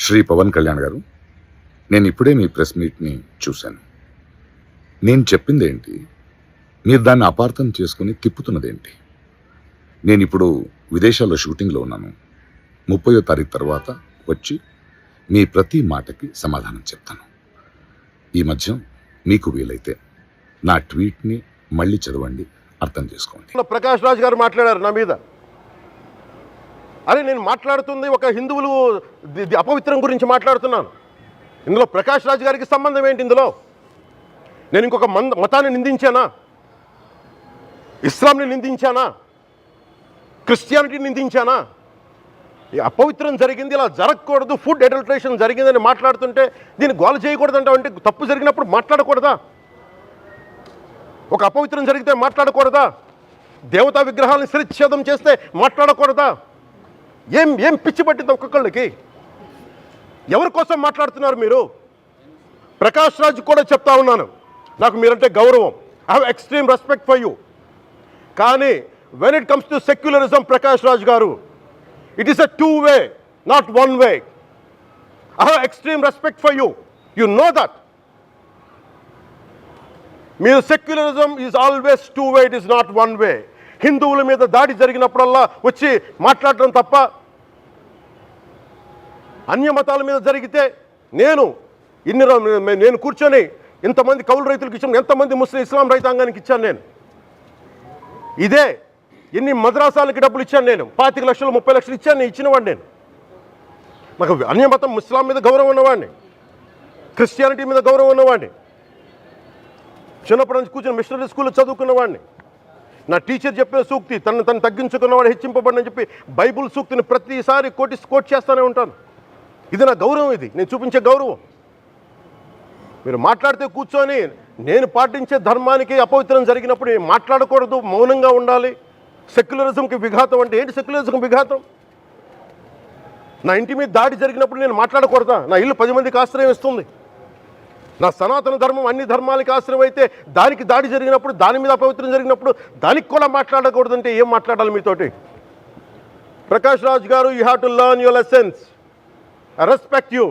శ్రీ పవన్ కళ్యాణ్ గారు, నేను ఇప్పుడే మీ ప్రెస్ మీట్ని చూశాను. నేను చెప్పిందేంటి, మీరు దాన్ని అపార్థం చేసుకుని తిప్పుతున్నదేంటి? నేను ఇప్పుడు విదేశాల్లో షూటింగ్లో ఉన్నాను. 30వ తారీఖు తర్వాత వచ్చి మీ ప్రతి మాటకి సమాధానం చెప్తాను. ఈ మధ్య మీకు వీలైతే నా ట్వీట్ని మళ్ళీ చదవండి, అర్థం చేసుకోండి. ప్రకాష్ రాజ్ గారు మాట్లాడారు నా మీద. అరే నేను మాట్లాడుతుంది ఒక హిందువులు అపవిత్రం గురించి మాట్లాడుతున్నాను. ఇందులో ప్రకాష్ రాజ్ గారికి సంబంధం ఏంటి? ఇందులో నేను ఇంకొక మతాన్ని నిందించానా? ఇస్లాంని నిందించానా? క్రిస్టియానిటీని నిందించానా? ఈ అపవిత్రం జరిగింది, ఇలా జరగకూడదు, ఫుడ్ అడల్ట్రేషన్ జరిగిందని మాట్లాడుతుంటే దీన్ని గోల చేయకూడదంటే అంటే తప్పు జరిగినప్పుడు మాట్లాడకూడదా? ఒక అపవిత్రం జరిగితే మాట్లాడకూడదా? దేవతా విగ్రహాలను శిరచ్ఛేదం చేస్తే మాట్లాడకూడదా? ఏం పిచ్చి పట్టింది ఒక్కొక్కళ్ళకి? ఎవరి కోసం మాట్లాడుతున్నారు మీరు? ప్రకాష్ రాజ్ కూడా చెప్తా ఉన్నాను, నాకు మీరంటే గౌరవం. I have extreme respect for you. కానీ when it comes to secularism, Prakash Raj గారు, it is a two way, not one way. I have extreme respect for you. You know that. మీరు secularism is always two way, it is not one way. హిందువుల మీద దాడి జరిగినప్పుడల్లా వచ్చి మాట్లాడడం తప్ప, అన్య మతాల మీద జరిగితే నేను కూర్చొని ఇంతమంది కౌలు రైతులకు ఇచ్చాను, ఎంతమంది ముస్లిం ఇస్లాం రైతాంగానికి ఇచ్చాను నేను. ఇదే ఎన్ని మద్రాసాలకి డబ్బులు ఇచ్చాను నేను, 25 లక్షలు 30 లక్షలు ఇచ్చాను, ఇచ్చినవాడిని నేను. నాకు అన్య మతం ఇస్లాం మీద గౌరవం ఉన్నవాడిని, క్రిస్టియానిటీ మీద గౌరవం ఉన్నవాడిని, చిన్నప్పటి నుంచి కూర్చొని మిషనరీ స్కూల్లో చదువుకున్నవాడిని. నా టీచర్ చెప్పిన సూక్తి, తను తగ్గించుకున్నవాడు హెచ్చింపబడిని చెప్పి బైబుల్ సూక్తిని ప్రతిసారి కోట్ చేస్తూనే ఉంటాను. ఇది నా గౌరవం, ఇది నేను చూపించే గౌరవం. మీరు మాట్లాడితే కూర్చొని నేను పాటించే ధర్మానికి అపవిత్రం జరిగినప్పుడు నేను మాట్లాడకూడదు, మౌనంగా ఉండాలి. సెక్యులరిజంకి విఘాతం అంటే ఏంటి? సెక్యులరిజంకి విఘాతం. నా ఇంటి మీద దాడి జరిగినప్పుడు నేను మాట్లాడకూడదా? నా ఇల్లు 10 మందికి ఆశ్రయం ఇస్తుంది. నా సనాతన ధర్మం అన్ని ధర్మాలకి ఆశ్రయం అయితే దానికి దాడి జరిగినప్పుడు, దాని మీద అపవిత్రం జరిగినప్పుడు దానికి కూడా మాట్లాడకూడదంటే ఏం మాట్లాడాలి మీతోటి? ప్రకాష్ రాజ్ గారు, you have to learn your lessons. I respect you.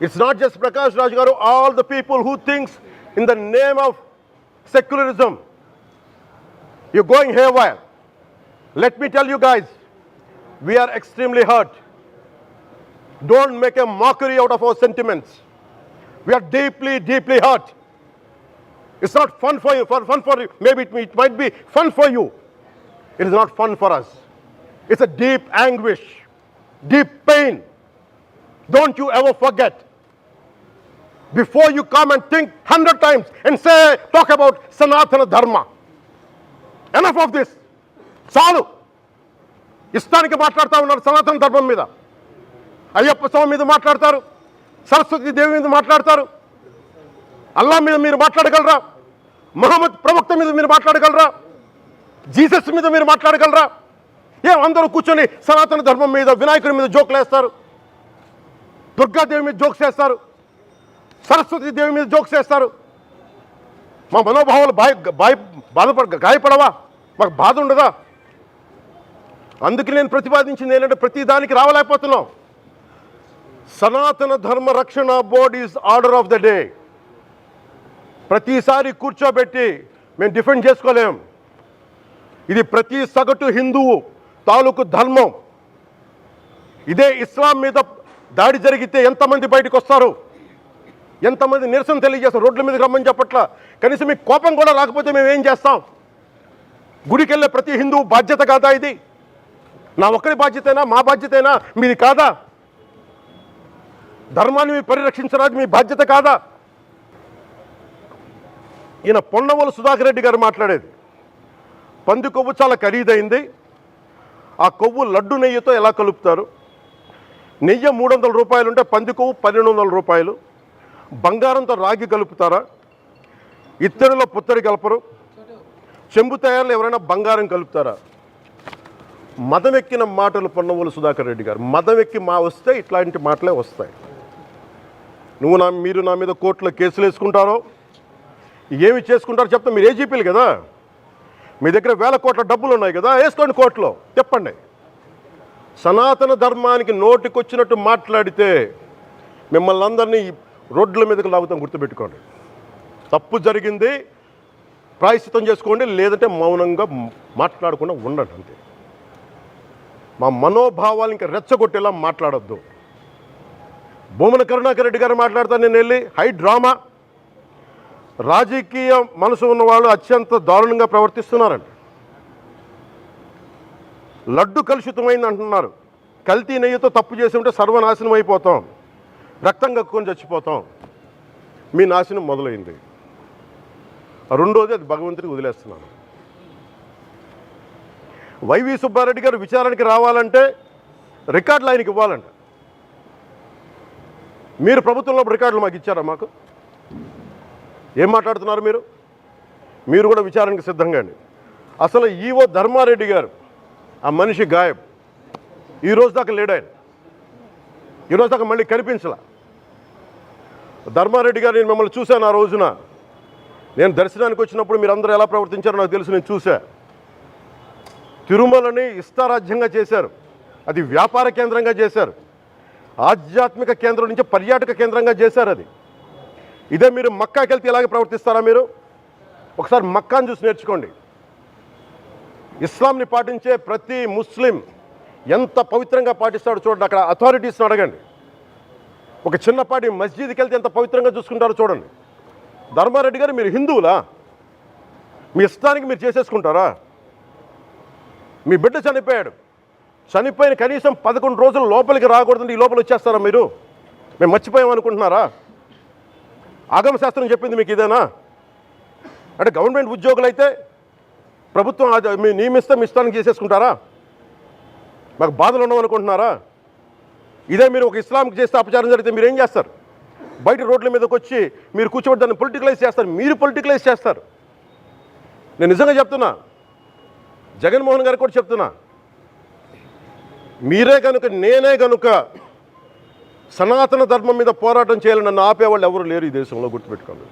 It's not just Prakash Raj Garu, all the people who thinks in the name of secularism, you're going haywire. Let me tell you guys, we are extremely hurt. Don't make a mockery out of our sentiments. We are deeply, deeply hurt. It's not fun for you, maybe it might be fun for you. It is not fun for us. It's a deep anguish, deep pain. Don't you ever forget. Before you come and think 100 times and talk about Sanatana Dharma. Enough of this. చాలు. ఇష్టానికి మాట్లాడుతూ ఉన్నారు సనాతన ధర్మం మీద. అయ్యప్ప స్వామి మీద మాట్లాడతారు, సరస్వతి దేవి మీద మాట్లాడతారు. అల్లా మీద మీరు మాట్లాడగలరా? మహమ్మద్ ప్రవక్త మీద మీరు మాట్లాడగలరా? జీసస్ మీద మీరు మాట్లాడగలరా? అందరూ కూర్చొని సనాతన ధర్మం మీద, వినాయకుడి మీద జోకులు వేస్తారు, దుర్గాదేవి మీద జోక్స్ వేస్తారు, సరస్వతి దేవి మీద జోక్స్ వేస్తారు. మా మనోభావాలు గాయపడవా? మాకు బాధ ఉండదా? అందుకే నేను ప్రతిపాదించింది ఏంటంటే, ప్రతి దానికి రావలేకపోతున్నాం. సనాతన ధర్మ రక్షణ board is order of the day. ప్రతిసారి కూర్చోబెట్టి మేము డిఫెండ్ చేసుకోలేం. ఇది ప్రతి సగటు హిందువు తాలూకు ధర్మం. ఇదే ఇస్లాం మీద దాడి జరిగితే ఎంతమంది బయటకు వస్తారు, ఎంతమంది నిరసన తెలియజేస్తారు, రోడ్ల మీదకి రమ్మని చెప్పట్ల. కనీసం మీకు కోపం కూడా రాకపోతే మేము ఏం చేస్తాం? గుడికి వెళ్ళే ప్రతి హిందువు బాధ్యత కాదా ఇది? నా ఒక్కరి బాధ్యతైనా, మా బాధ్యతైనా, మీది కాదా? ధర్మాన్ని మీరు పరిరక్షించడానికి మీ బాధ్యత కాదా? ఈయన పొన్నవోలు సుధాకర్ రెడ్డి గారు మాట్లాడేది, పంది కొవ్వు చాలా ఖరీదైంది, ఆ కొవ్వు లడ్డు నెయ్యితో ఎలా కలుపుతారు? నెయ్యి 300 రూపాయలు ఉంటే పంది కొవ్వు 1200 రూపాయలు. బంగారంతో రాగి కలుపుతారా? ఇత్తడిలో పుత్తడి కలపరు. చెంబు తయారులో ఎవరైనా బంగారం కలుపుతారా? మదం ఎక్కిన మాటలు పొన్నవోలు సుధాకర్ రెడ్డి గారు. మదం ఎక్కి వస్తే ఇట్లాంటి మాటలే వస్తాయి. మీరు నా మీద కోర్టులో కేసులు వేసుకుంటారో ఏమి చేసుకుంటారో చెప్తా. మీరు ఏజీపీలు కదా, మీ దగ్గర వేల కోట్ల డబ్బులు ఉన్నాయి కదా, వేసుకోండి కోర్టులో, చెప్పండి. సనాతన ధర్మానికి నోటికొచ్చినట్టు మాట్లాడితే మిమ్మల్ని అందరినీ రోడ్ల మీదకి లాగుతాం, గుర్తుపెట్టుకోండి. తప్పు జరిగింది, ప్రాయశ్చిత్తం చేసుకోండి, లేదంటే మౌనంగా మాట్లాడకుండా ఉండండి అంతే. మా మనోభావాలు ఇంకా రెచ్చగొట్టేలా మాట్లాడొద్దు. భూమన కరుణాకర్ రెడ్డి గారు మాట్లాడతాను నేను వెళ్ళి హై డ్రామా, రాజకీయ మనసు ఉన్న వాళ్ళు అత్యంత దారుణంగా ప్రవర్తిస్తున్నారండి. లడ్డు కలుషితమైంది అంటున్నారు. కల్తీ నెయ్యితో తప్పు చేసి ఉంటే సర్వనాశనం అయిపోతాం, రక్తం కక్కుని చచ్చిపోతాం. మీ నాశనం మొదలైంది. రెండోది, అది భగవంతుడికి వదిలేస్తున్నాను. వైవి సుబ్బారెడ్డి గారు విచారణకి రావాలంటే రికార్డులు ఆయనకి ఇవ్వాలంట. మీరు ప్రభుత్వంలో రికార్డులు మాకు ఇచ్చారా? మాకు ఏం మాట్లాడుతున్నారు మీరు? మీరు కూడా విచారణకి సిద్ధంగా అండి. అసలు ఈవో ధర్మారెడ్డి గారు, ఆ మనిషి గాయబ్, ఈరోజు దాకా లేడు ఆయన. ఈరోజు దాకా మళ్ళీ కనిపించలా. ధర్మారెడ్డి గారు, నేను మిమ్మల్ని చూశాను ఆ రోజున. నేను దర్శనానికి వచ్చినప్పుడు మీరు అందరూ ఎలా ప్రవర్తించారో నాకు తెలుసు, నేను చూశా. తిరుమలని ఇష్టారాజ్యంగా చేశారు, అది వ్యాపార కేంద్రంగా చేశారు, ఆధ్యాత్మిక కేంద్రం నుంచి పర్యాటక కేంద్రంగా చేశారు అది. ఇదే మీరు మక్కాకి వెళ్తే ఇలాగే ప్రవర్తిస్తారా? మీరు ఒకసారి మక్కాను చూసి నేర్చుకోండి. ఇస్లాంని పాటించే ప్రతి ముస్లిం ఎంత పవిత్రంగా పాటిస్తాడో చూడండి. అక్కడ అథారిటీస్ని అడగండి. ఒక చిన్నపాటి మస్జిద్కి వెళ్తే ఎంత పవిత్రంగా చూసుకుంటారో చూడండి. ధర్మారెడ్డి గారు, మీరు హిందువులా? మీ ఇష్టానికి మీరు చేసేసుకుంటారా? మీ బిడ్డ చనిపోయాడు, చనిపోయిన కనీసం 11 రోజులు లోపలికి రాకూడదండి, ఈ లోపల వచ్చేస్తారా మీరు? మేము మర్చిపోయామనుకుంటున్నారా? ఆగమ శాస్త్రం చెప్పింది మీకు ఇదేనా? అంటే గవర్నమెంట్ ఉద్యోగులు అయితే ప్రభుత్వం మీ నియమిస్తే మీ ఇష్టానికి చేసేసుకుంటారా? మాకు బాధలు ఉండవనుకుంటున్నారా? ఇదే మీరు ఒక ఇస్లాంకి చేస్తే అపచారం జరిగితే మీరు ఏం చేస్తారు? బయట రోడ్ల మీదకి వచ్చి మీరు కూర్చోబెట్టి దాన్ని పొలిటికలైజ్ చేస్తారు. మీరు పొలిటికలైజ్ చేస్తారు. నేను నిజంగా చెప్తున్నా, జగన్మోహన్ గారికి కూడా చెప్తున్నా, మీరే కనుక, నేనే కనుక సనాతన ధర్మం మీద పోరాటం చేయాలని నన్ను ఆపేవాళ్ళు ఎవరు లేరు ఈ దేశంలో, గుర్తుపెట్టుకోండి.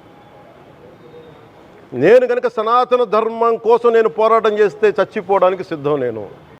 నేను కనుక సనాతన ధర్మం కోసం నేను పోరాటం చేస్తే చచ్చిపోవడానికి సిద్ధం నేను.